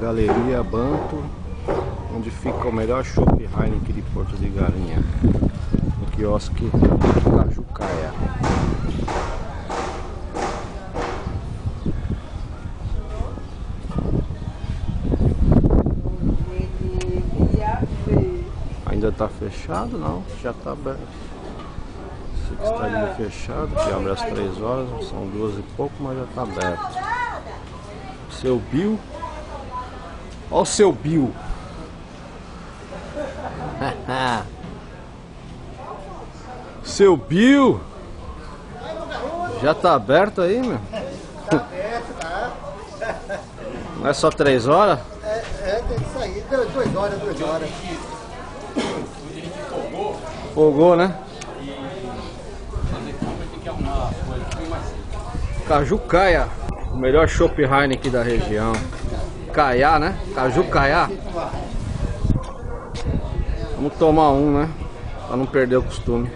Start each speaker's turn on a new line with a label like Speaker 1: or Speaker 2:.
Speaker 1: Galeria Banto, onde fica o melhor chopp Heineken de Porto de Galinha, no quiosque Cajucaia. Ainda tá fechado? Não, já tá aberto. Esse aqui estaria fechado, que abre às 3 horas, são 2 e pouco, mas já tá aberto. Seu Bill. Ó o seu Bill. Seu Bill. Já tá aberto aí, meu?
Speaker 2: Tá aberto, tá?
Speaker 1: Não é só 3 horas?
Speaker 2: Tem que sair. 2 horas, 2 horas.
Speaker 1: Folgou, né? Cajucaia, o melhor chopp Heineken da região. Caiá, né? Cajucaia. Vamos tomar um, né? Pra não perder o costume.